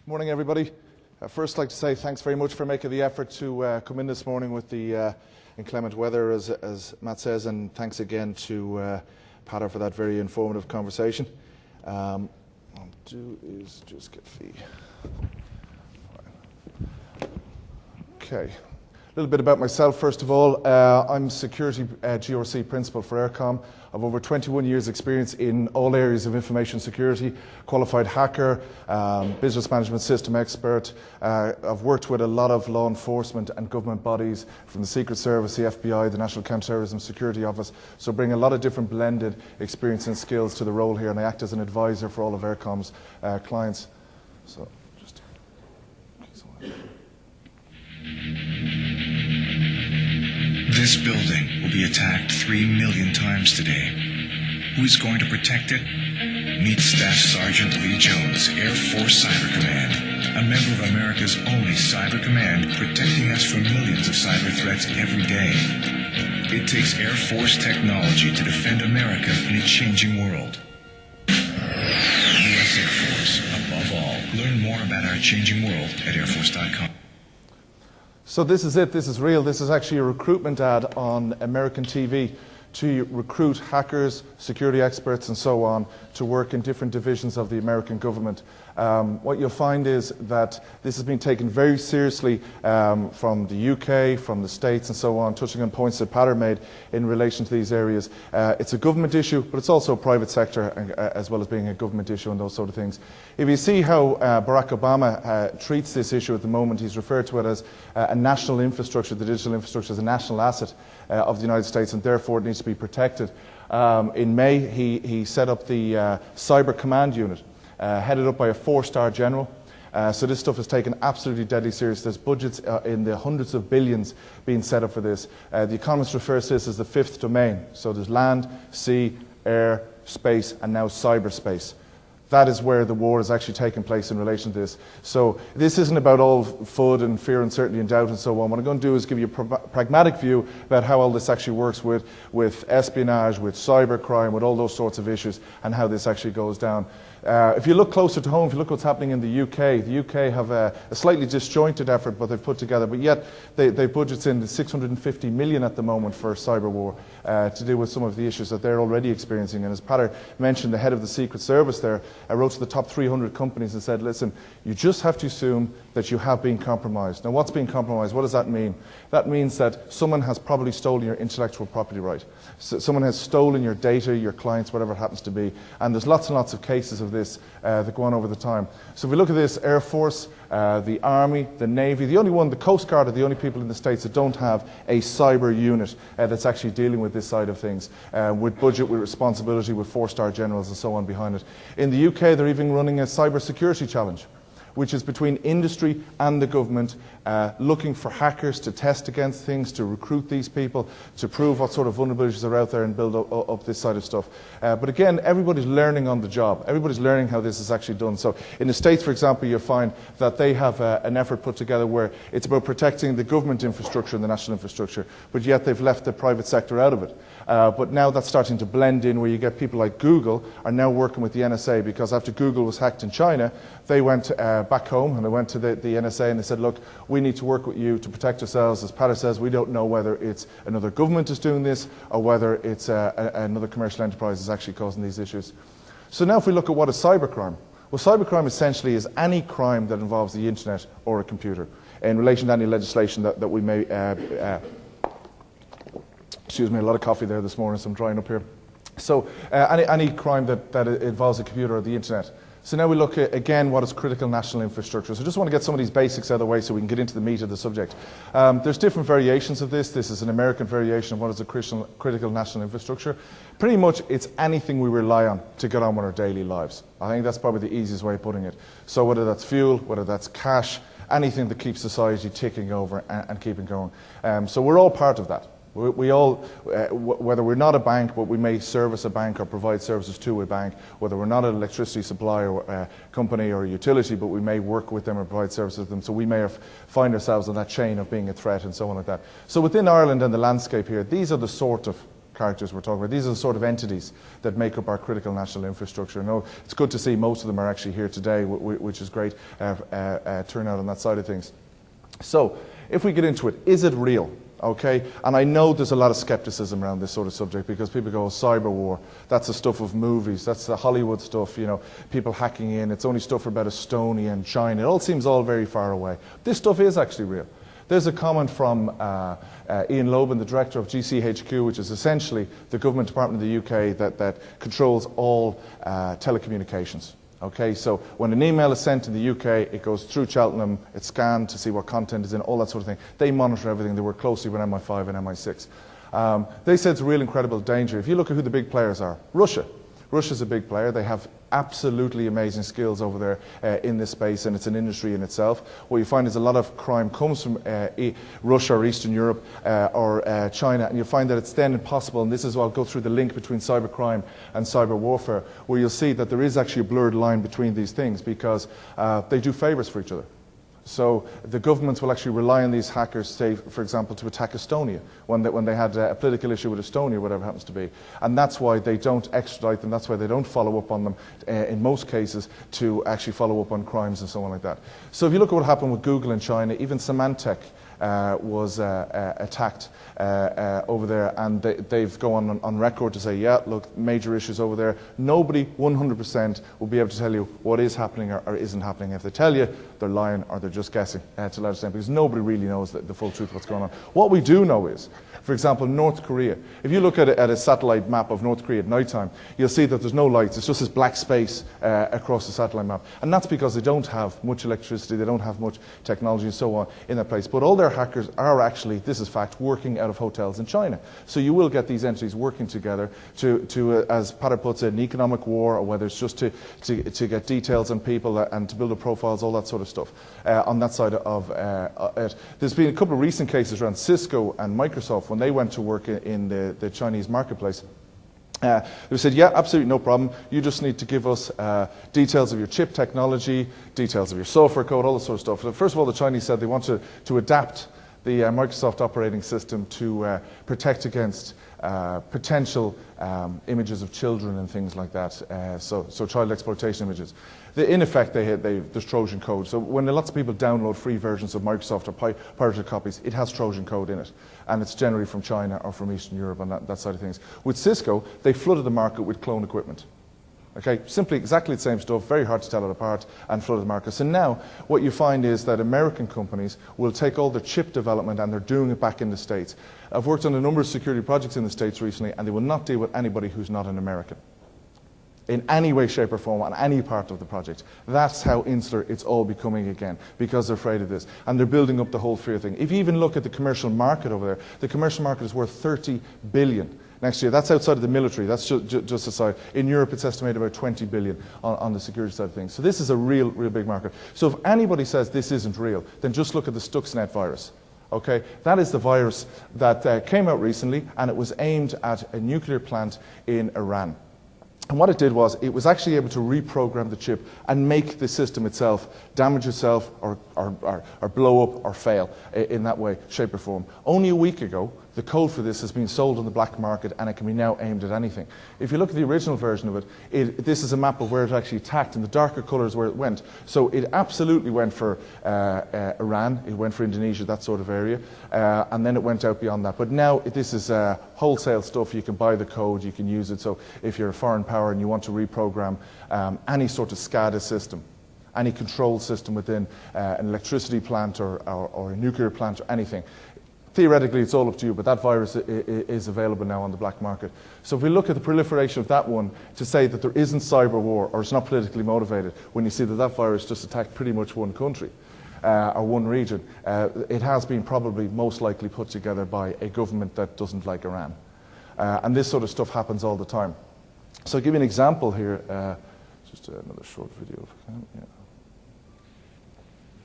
Morning, everybody. First, I'd like to say thanks very much for making the effort to come in this morning with the inclement weather, as Matt says, and thanks again to Patter for that very informative conversation. What I'll do is just get Fee. Okay. A little bit about myself, first of all. I'm Security GRC Principal for eircom. I've over 21 years' experience in all areas of information security, qualified hacker, business management system expert. I've worked with a lot of law enforcement and government bodies, from the Secret Service, the FBI, the National Counterterrorism Security Office, so bring a lot of different blended experience and skills to the role here, and I act as an advisor for all of eircom's clients. So, just... This building will be attacked 3 million times today. Who's going to protect it? Meet Staff Sergeant Lee Jones, Air Force Cyber Command, a member of America's only Cyber Command, protecting us from millions of cyber threats every day. It takes Air Force technology to defend America in a changing world. U.S. Air Force, above all. Learn more about our changing world at airforce.com. So this is it, this is real. This is actually a recruitment ad on American TV to recruit hackers, security experts and so on to work in different divisions of the American government. What you'll find is that this has been taken very seriously from the UK, from the States and so on, touching on points that Patter made in relation to these areas. It's a government issue, but it's also a private sector as well as being a government issue and those sort of things. If you see how Barack Obama treats this issue at the moment, he's referred to it as a national infrastructure. The digital infrastructure is a national asset of the United States, and therefore it needs to be protected. In May, he set up the Cyber Command Unit, headed up by a 4-star general. So this stuff is taken absolutely deadly serious. There's budgets in the hundreds of billions being set up for this. The Economist refers to this as the 5th domain. So there's land, sea, air, space, and now cyberspace. That is where the war is actually taking place in relation to this. So this isn't about all FUD and fear, uncertainty and doubt and so on. What I'm going to do is give you a pragmatic view about how all this actually works with espionage, with cybercrime, with all those sorts of issues, and how this actually goes down. If you look closer to home, if you look what's happening in the UK have a slightly disjointed effort, but they've put together, but yet they budgets in the 650 million at the moment for cyber war to deal with some of the issues that they're already experiencing. And as Patter mentioned, the head of the Secret Service there wrote to the top 300 companies and said, listen, you just have to assume that you have been compromised. Now, what's being compromised? What does that mean? That means that someone has probably stolen your intellectual property right. So someone has stolen your data, your clients, whatever it happens to be. And there's lots and lots of cases of this that go on over the time. So if we look at this, Air Force, the Army, the Navy, the Coast Guard are the only people in the States that don't have a cyber unit that's actually dealing with this side of things, with budget, with responsibility, with 4-star generals and so on behind it. In the UK, they're even running a cyber security challenge, which is between industry and the government, looking for hackers to test against things, to recruit these people, to prove what sort of vulnerabilities are out there and build up this side of stuff. But again, everybody's learning on the job. Everybody's learning how this is actually done. So in the States, for example, you'll find that they have an effort put together where it's about protecting the government infrastructure and the national infrastructure, but yet they've left the private sector out of it. But now that's starting to blend in, where you get people like Google are now working with the NSA, because after Google was hacked in China, they went back home and they went to the NSA and they said, look, we need to work with you to protect ourselves. As Patter says, we don't know whether it's another government is doing this or whether it's another commercial enterprise is actually causing these issues. So now if we look at what is cybercrime, well, cybercrime essentially is any crime that involves the internet or a computer in relation to any legislation that we may excuse me, a lot of coffee there this morning, so I'm drying up here. So any crime that involves a computer or the internet. So now we look at, again, what is critical national infrastructure. So I just want to get some of these basics out of the way so we can get into the meat of the subject. There's different variations of this. This is an American variation of what is a critical national infrastructure. Pretty much it's anything we rely on to get on with our daily lives. I think that's probably the easiest way of putting it. So whether that's fuel, whether that's cash, anything that keeps society ticking over and keeping going. So we're all part of that. We all, whether we're not a bank, but we may service a bank or provide services to a bank, whether we're not an electricity supplier company or a utility, but we may work with them or provide services to them, so we may find ourselves on that chain of being a threat and so on like that. So within Ireland and the landscape here, these are the sort of characters we're talking about. These are the sort of entities that make up our critical national infrastructure. No, it's good to see most of them are actually here today, which is great turnout on that side of things. So, if we get into it, is it real? Okay, and I know there's a lot of skepticism around this sort of subject because people go, oh, cyber war, that's the stuff of movies, that's the Hollywood stuff, you know, people hacking in, it's only stuff about Estonia and China, it all seems all very far away. This stuff is actually real. There's a comment from Ian Loban, the director of GCHQ, which is essentially the government department of the UK that controls all telecommunications. Okay, so when an email is sent in the UK, it goes through Cheltenham, it's scanned to see what content is in, all that sort of thing. They monitor everything. They work closely with MI5 and MI6. They say it's a real incredible danger. If you look at who the big players are, Russia's a big player. They have absolutely amazing skills over there in this space, and it's an industry in itself. What you find is a lot of crime comes from Russia or Eastern Europe or China, and you find that it's then impossible, and this is why I'll go through the link between cybercrime and cyber warfare, where you'll see that there is actually a blurred line between these things because they do favors for each other. So the governments will actually rely on these hackers, say, for example, to attack Estonia when they had a political issue with Estonia, whatever it happens to be. And that's why they don't extradite them, that's why they don't follow up on them, in most cases, to actually follow up on crimes and so on like that. So if you look at what happened with Google in China, even Symantec was attacked over there, and they've gone on record to say, yeah, look, major issues over there. Nobody 100% will be able to tell you what is happening or isn't happening. If they tell you, they're lying or they're just guessing to a large extent, because nobody really knows the full truth of what's going on. What we do know is, for example, North Korea. If you look at a satellite map of North Korea at night time, you'll see that there's no lights. It's just this black space across the satellite map. And that's because they don't have much electricity, they don't have much technology and so on in that place. But all their hackers are actually, this is fact, working out of hotels in China. So you will get these entities working together to as Pater puts it, an economic war, or whether it's just to get details on people and to build up profiles, all that sort of stuff on that side of it. There's been a couple of recent cases around Cisco and Microsoft when they went to work in the Chinese marketplace. They said, yeah, absolutely no problem. You just need to give us details of your chip technology, details of your software code, all this sort of stuff. So first of all, the Chinese said they wanted to adapt the Microsoft operating system to protect against potential images of children and things like that, so child exploitation images. In effect, there's Trojan code. So when lots of people download free versions of Microsoft or pirated copies, it has Trojan code in it. And it's generally from China or from Eastern Europe and that side of things. With Cisco, they flooded the market with clone equipment. Okay, simply exactly the same stuff, very hard to tell it apart, and flooded the market. So now what you find is that American companies will take all their chip development and they're doing it back in the States. I've worked on a number of security projects in the States recently, and they will not deal with anybody who's not an American in any way, shape or form on any part of the project. That's how insular it's all becoming again, because they're afraid of this. And they're building up the whole fear thing. If you even look at the commercial market over there, the commercial market is worth 30 billion next year. That's outside of the military, that's just aside. In Europe, it's estimated about 20 billion on the security side of things. So this is a real big market. So if anybody says this isn't real, then just look at the Stuxnet virus. Okay, that is the virus that came out recently, and it was aimed at a nuclear plant in Iran. And what it did was, it was actually able to reprogram the chip and make the system itself damage itself or blow up or fail in that way, shape or form. Only a week ago, the code for this has been sold on the black market, and it can be now aimed at anything. If you look at the original version of it, this is a map of where it actually attacked, and the darker colours where it went. So it absolutely went for Iran, it went for Indonesia, that sort of area, and then it went out beyond that. But now this is wholesale stuff. You can buy the code, you can use it. So if you're a foreign power and you want to reprogram any sort of SCADA system, any control system within an electricity plant or a nuclear plant or anything, theoretically, it's all up to you, but that virus is available now on the black market. So if we look at the proliferation of that one, to say that there isn't cyber war or it's not politically motivated, when you see that that virus just attacked pretty much one country or one region, it has been probably most likely put together by a government that doesn't like Iran. And this sort of stuff happens all the time. So I'll give you an example here. Just another short video if I can. Yeah.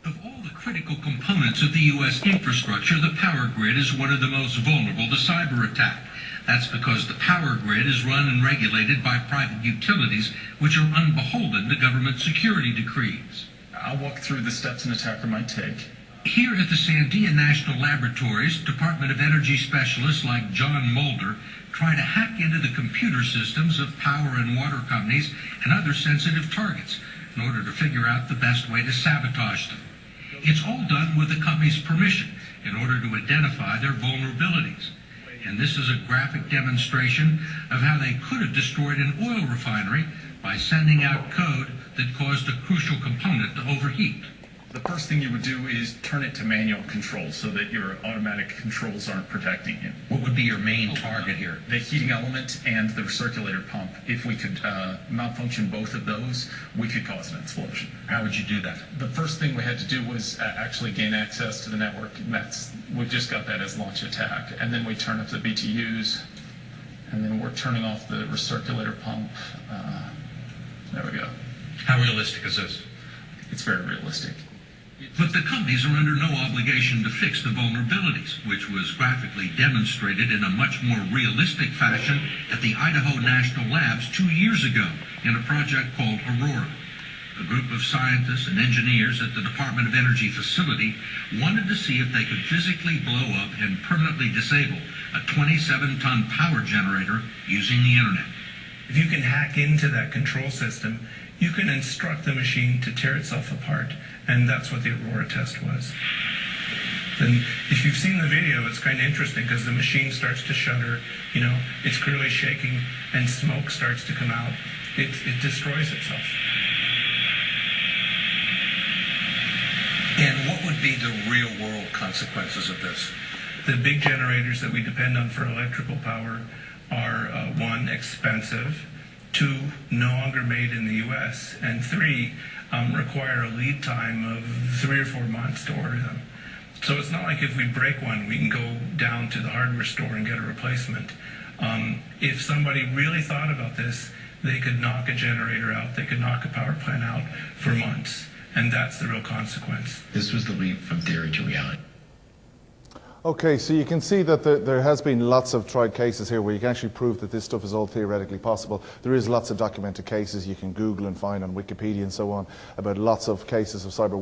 Of all the critical components of the U.S. infrastructure, the power grid is one of the most vulnerable to cyber attack. That's because the power grid is run and regulated by private utilities, which are unbeholden to government security decrees. I'll walk through the steps an attacker might take. Here at the Sandia National Laboratories, Department of Energy specialists like John Mulder try to hack into the computer systems of power and water companies and other sensitive targets in order to figure out the best way to sabotage them. It's all done with the company's permission in order to identify their vulnerabilities. And this is a graphic demonstration of how they could have destroyed an oil refinery by sending out code that caused a crucial component to overheat. The first thing you would do is turn it to manual control so that your automatic controls aren't protecting you. What would be your main target here? The heating element and the recirculator pump. If we could malfunction both of those, we could cause an explosion. How would you do that? The first thing we had to do was actually gain access to the network. We just got that as launch attack. And then we turn up the BTUs, and then we're turning off the recirculator pump. There we go. How realistic is this? It's very realistic. But the companies are under no obligation to fix the vulnerabilities, which was graphically demonstrated in a much more realistic fashion at the Idaho National Labs 2 years ago in a project called Aurora. A group of scientists and engineers at the Department of Energy facility wanted to see if they could physically blow up and permanently disable a 27-ton power generator using the internet. If you can hack into that control system, you can instruct the machine to tear itself apart, and that's what the Aurora test was. And if you've seen the video, it's kind of interesting because the machine starts to shudder, it's clearly shaking, and smoke starts to come out. It destroys itself. And what would be the real-world consequences of this? The big generators that we depend on for electrical power are, 1, expensive, 2, no longer made in the U.S., and 3, require a lead time of 3 or 4 months to order them. So it's not like if we break one, we can go down to the hardware store and get a replacement. If somebody really thought about this, they could knock a generator out, they could knock a power plant out for months, and that's the real consequence. This was the leap from theory to reality. Okay, so you can see that there has been lots of tried cases here where you can actually prove that this stuff is all theoretically possible. There is lots of documented cases you can Google and find on Wikipedia and so on about lots of cases of cyber